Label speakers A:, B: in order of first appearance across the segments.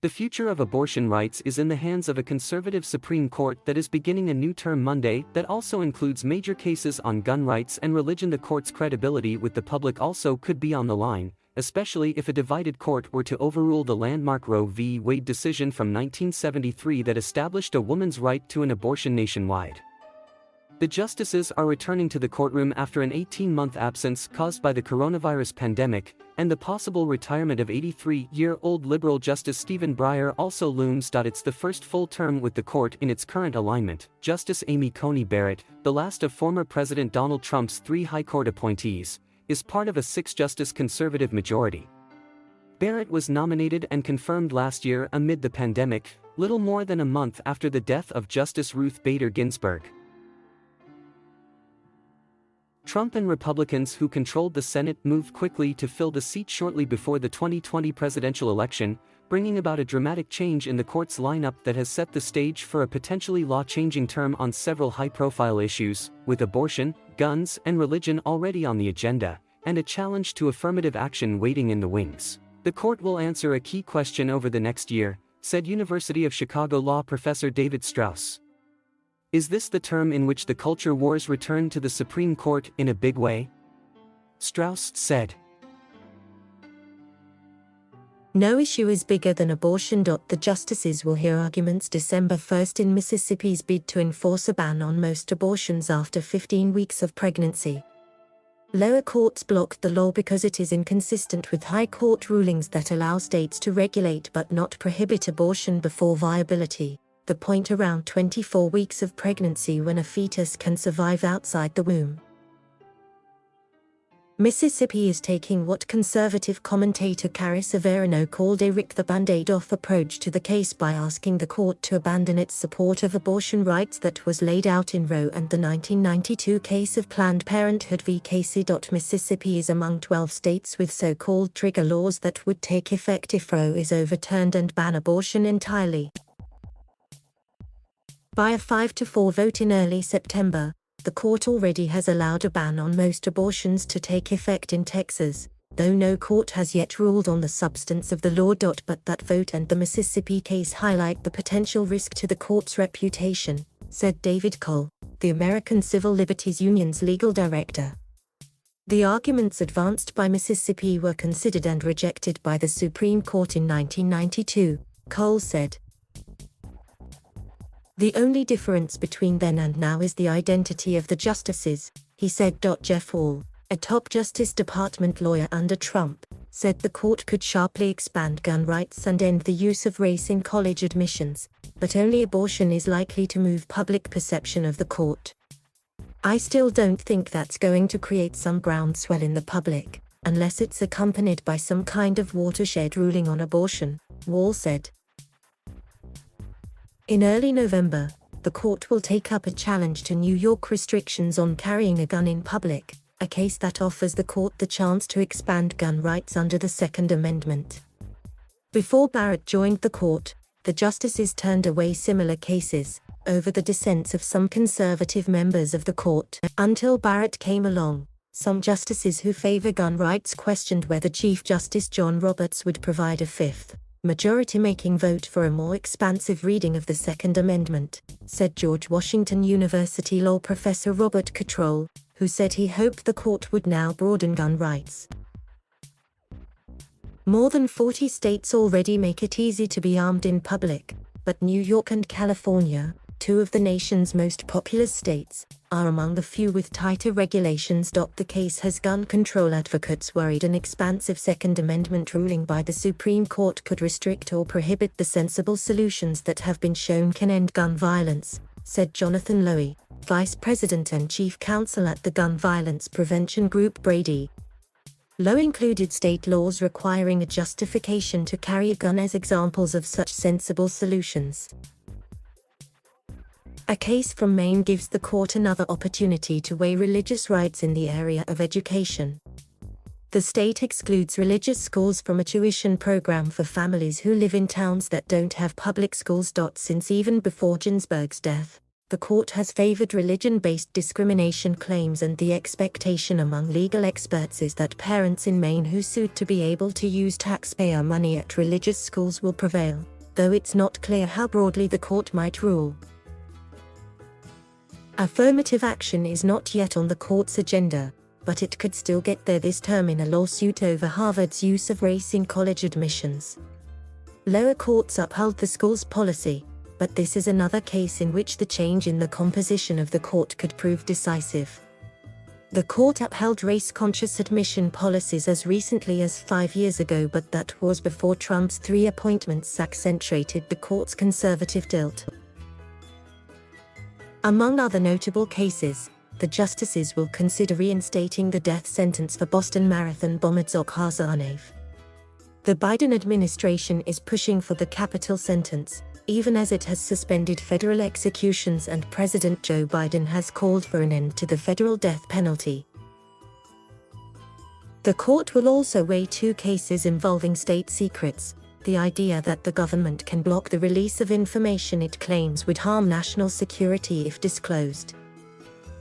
A: The future of abortion rights is in the hands of a conservative Supreme Court that is beginning a new term Monday that also includes major cases on gun rights and religion. The court's credibility with the public also could be on the line, especially if a divided court were to overrule the landmark Roe v. Wade decision from 1973 that established a woman's right to an abortion nationwide. The justices are returning to the courtroom after an 18-month absence caused by the coronavirus pandemic, and the possible retirement of 83-year-old liberal Justice Stephen Breyer also looms. It's the first full term with the court in its current alignment. Justice Amy Coney Barrett, the last of former President Donald Trump's 3 High Court appointees, is part of a 6-justice conservative majority. Barrett was nominated and confirmed last year amid the pandemic, little more than a month after the death of Justice Ruth Bader Ginsburg. Trump and Republicans who controlled the Senate moved quickly to fill the seat shortly before the 2020 presidential election, bringing about a dramatic change in the court's lineup that has set the stage for a potentially law-changing term on several high-profile issues, with abortion, guns, and religion already on the agenda, and a challenge to affirmative action waiting in the wings. The court will answer a key question over the next year, said University of Chicago law professor David Strauss. Is this the term in which the culture wars return to the Supreme Court in a big way? Strauss said.
B: No issue is bigger than abortion. The justices will hear arguments December 1st in Mississippi's bid to enforce a ban on most abortions after 15 weeks of pregnancy. Lower courts blocked the law because it is inconsistent with high court rulings that allow states to regulate but not prohibit abortion before viability, the point around 24 weeks of pregnancy when a fetus can survive outside the womb. Mississippi is taking what conservative commentator Carrie Severino called a "Rick the Band-Aid-off" approach to the case by asking the court to abandon its support of abortion rights that was laid out in Roe and the 1992 case of Planned Parenthood v. Casey. Mississippi is among 12 states with so-called trigger laws that would take effect if Roe is overturned and ban abortion entirely. By a 5-4 vote in early September, the court already has allowed a ban on most abortions to take effect in Texas, though no court has yet ruled on the substance of the law. But that vote and the Mississippi case highlight the potential risk to the court's reputation, said David Cole, the American Civil Liberties Union's legal director. The arguments advanced by Mississippi were considered and rejected by the Supreme Court in 1992, Cole said. The only difference between then and now is the identity of the justices, he said. Jeff Hall, a top Justice Department lawyer under Trump, said the court could sharply expand gun rights and end the use of race in college admissions, but only abortion is likely to move public perception of the court. I still don't think that's going to create some groundswell in the public, unless it's accompanied by some kind of watershed ruling on abortion, Wall said. In early November, the court will take up a challenge to New York restrictions on carrying a gun in public, a case that offers the court the chance to expand gun rights under the Second Amendment. Before Barrett joined the court, the justices turned away similar cases, over the dissents of some conservative members of the court. Until Barrett came along, some justices who favor gun rights questioned whether Chief Justice John Roberts would provide a fifth, majority-making vote for a more expansive reading of the Second Amendment, said George Washington University law professor Robert Cottrell, who said he hoped the court would now broaden gun rights. More than 40 states already make it easy to be armed in public, but New York and California, 2 of the nation's most populous states, are among the few with tighter regulations. The case has gun control advocates worried an expansive Second Amendment ruling by the Supreme Court could restrict or prohibit the sensible solutions that have been shown can end gun violence, said Jonathan Lowy, Vice President and Chief Counsel at the gun violence prevention group Brady. Low included state laws requiring a justification to carry a gun as examples of such sensible solutions. A case from Maine gives the court another opportunity to weigh religious rights in the area of education. The state excludes religious schools from a tuition program for families who live in towns that don't have public schools. Since even before Ginsburg's death, the court has favored religion-based discrimination claims, and the expectation among legal experts is that parents in Maine who sued to be able to use taxpayer money at religious schools will prevail, though it's not clear how broadly the court might rule. Affirmative action is not yet on the court's agenda, but it could still get there this term in a lawsuit over Harvard's use of race in college admissions. Lower courts upheld the school's policy, but this is another case in which the change in the composition of the court could prove decisive. The court upheld race-conscious admission policies as recently as 5 years ago, but that was before Trump's 3 appointments accentuated the court's conservative tilt. Among other notable cases, the justices will consider reinstating the death sentence for Boston Marathon bomber Zohar Zarnev. The Biden administration is pushing for the capital sentence, even as it has suspended federal executions, and President Joe Biden has called for an end to the federal death penalty. The court will also weigh 2 cases involving state secrets, the idea that the government can block the release of information it claims would harm national security if disclosed.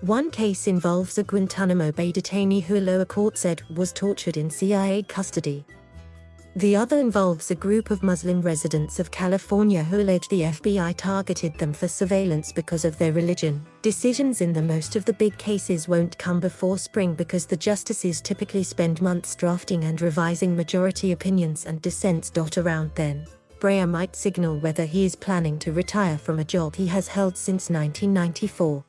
B: One case involves a Guantanamo Bay detainee who a lower court said was tortured in CIA custody. The other involves a group of Muslim residents of California who allege the FBI targeted them for surveillance because of their religion. Decisions in most of the big cases won't come before spring because the justices typically spend months drafting and revising majority opinions and dissents. Around then, Breyer might signal whether he is planning to retire from a job he has held since 1994.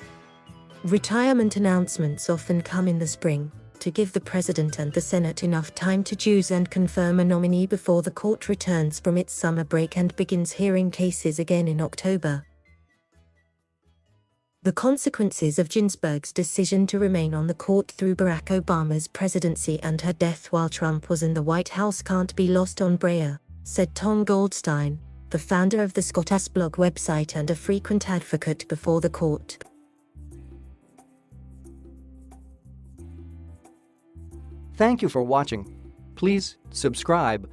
B: Retirement announcements often come in the spring, to give the President and the Senate enough time to choose and confirm a nominee before the court returns from its summer break and begins hearing cases again in October. The consequences of Ginsburg's decision to remain on the court through Barack Obama's presidency and her death while Trump was in the White House can't be lost on Breyer, said Tom Goldstein, the founder of the Scotus blog website and a frequent advocate before the court.
C: Thank you for watching. Please subscribe.